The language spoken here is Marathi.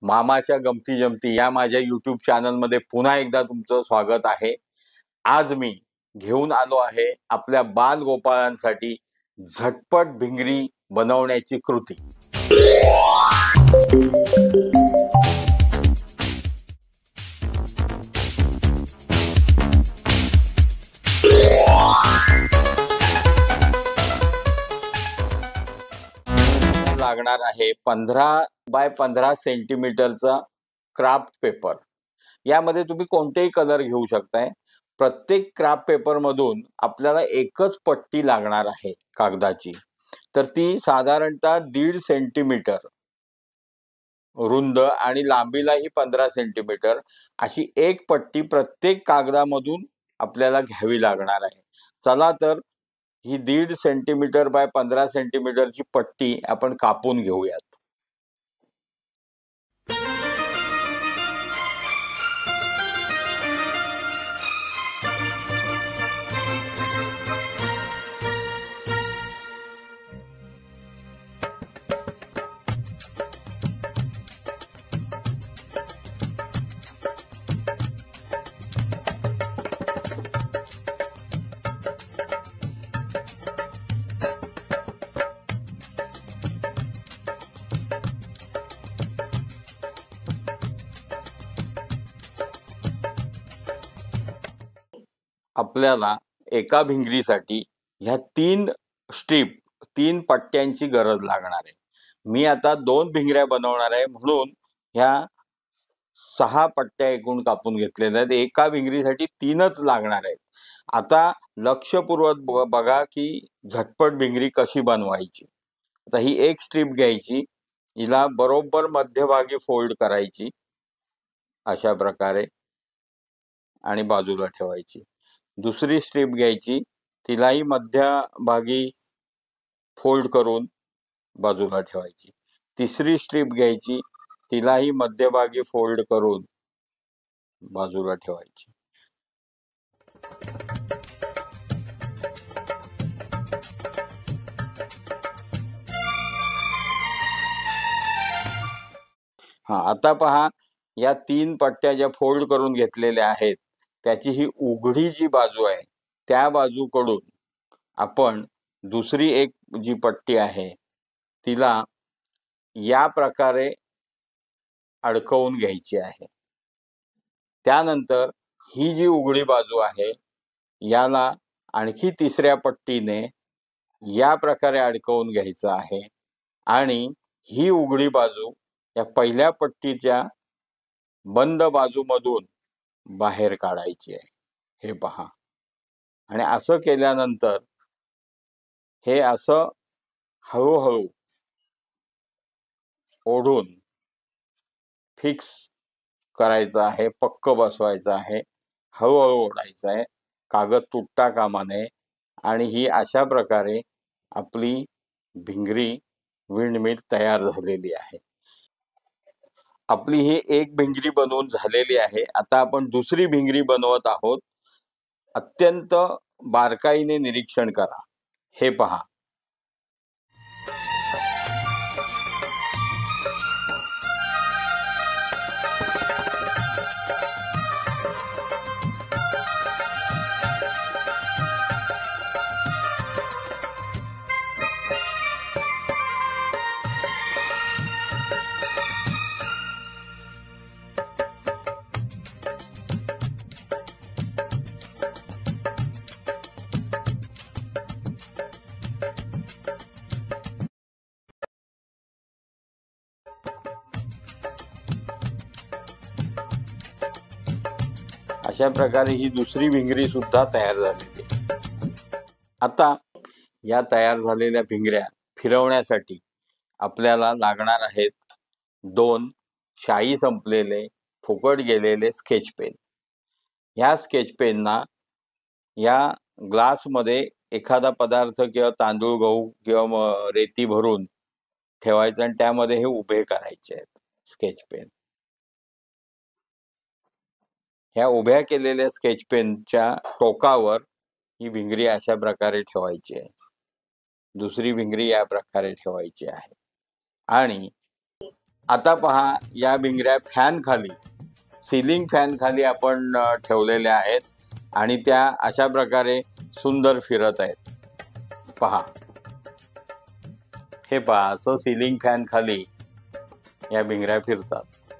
मामाच्या गमती जमती या माझ्या YouTube चॅनलमध्ये पुन्हा एकदा तुमचं स्वागत आहे। आज मी घेऊन आलो आहे आपल्या बालगोपाळांसाठी झटपट भिंगरी बनवण्याची कृती। लागणार आहे 15 बाय 15 सेंटीमीटरचा क्राफ्ट पेपर। यामध्ये तुम्ही कोणतेही कलर घेऊ शकताय। प्रत्येक क्राफ्ट पेपर मधून आपल्याला एकच पट्टी लागणार आहे कागदाची, तर ती साधारणतः 1.5 सेंटीमीटर रुंद आणि लांबीलाही 15 सेंटीमीटर अशी एक पट्टी प्रत्येक कागदामधून आपल्याला घ्यावी लागणार आहे। चला तर ही 1.5 सेंटीमीटर बाय 15 सेंटीमीटरची पट्टी आपण कापून घेऊयात। आपल्याला एका भिंगरीसाठी ह्या 3 पट्ट्यांची गरज लागणार आहे। मी आता 2 भिंगऱ्या बनवणार आहे म्हणून ह्या 6 पट्ट्या एकूण कापून घेतलेल्या आहेत। एका भिंगरीसाठी 3च लागणार आहेत। आता लक्षपूर्वक बघा की झटपट भिंगरी कशी बनवायची। आता ही एक स्ट्रीप घ्यायची, हिला बरोबर मध्यभागी फोल्ड करायची अशा प्रकारे आणि बाजूला ठेवायची। दुसरी स्ट्रीप घ्यायची, तिलाही मध्यभागी फोल्ड करून बाजूला ठेवायची। तिसरी स्ट्रीप घ्यायची, तिलाही मध्यभागी फोल्ड करून बाजूला ठेवायची। आता पहा, या 3 पट्ट्या ज्या फोल्ड करून घेतलेल्या आहेत त्याची ही उघडी जी बाजू आहे त्या बाजूकडून आपण दुसरी एक जी पट्टी आहे तिला या प्रकारे अडकवून घ्यायची आहे। त्यानंतर ही जी उघडी बाजू आहे याला आणखी तिसऱ्या पट्टीने या प्रकारे अडकवून घ्यायचं आहे आणि ही उघडी बाजू या पहिल्या पट्टीच्या बंद बाजूमधून बाहेर काढायची आहे। हे पहा, आणि असं केल्यानंतर हे असं हळूहळू ओढून फिक्स करायचं आहे, पक्क बसवायचं आहे। हळूहळू ओढायचं आहे, कागद तुटता कामा नये। आणि ही अशा प्रकारे आपली भिंगरी विंडमिल तयार झालेली आहे। आपली ही एक भिंगरी बनवून झालेली आहे। आता आपण दुसरी भिंगरी बनवत आहोत। अत्यंत बारकाईने निरीक्षण करा। हे पहा, अशा प्रकारे ही दुसरी भिंगरी सुद्धा तयार झालेली आहे। आता या तयार झालेल्या भिंगऱ्या फिरवण्यासाठी आपल्याला लागणार आहेत 2 शाई संपलेले फुकट गेलेले स्केच पेन। ह्या स्केच पेनना या ग्लास मध्ये एखादा पदार्थ किंवा तांदूळ, गहू किंवा रेती भरून ठेवायचं आणि त्यामध्ये हे उभे करायचे आहेत स्केच पेन। ह्या उभ्या केलेल्या स्केच पेनच्या टोकावर ही भिंगरी अशा प्रकारे ठेवायची आहे। दुसरी भिंगरी या प्रकारे ठेवायची आहे आणि आता पहा, या भिंगऱ्या फॅन खाली, सिलिंग फॅन खाली आपण ठेवलेल्या आहेत आणि त्या अशा प्रकारे सुंदर फिरत आहेत. पहा, हे पहा, असं सिलिंग फॅन खाली या भिंगऱ्या फिरतात.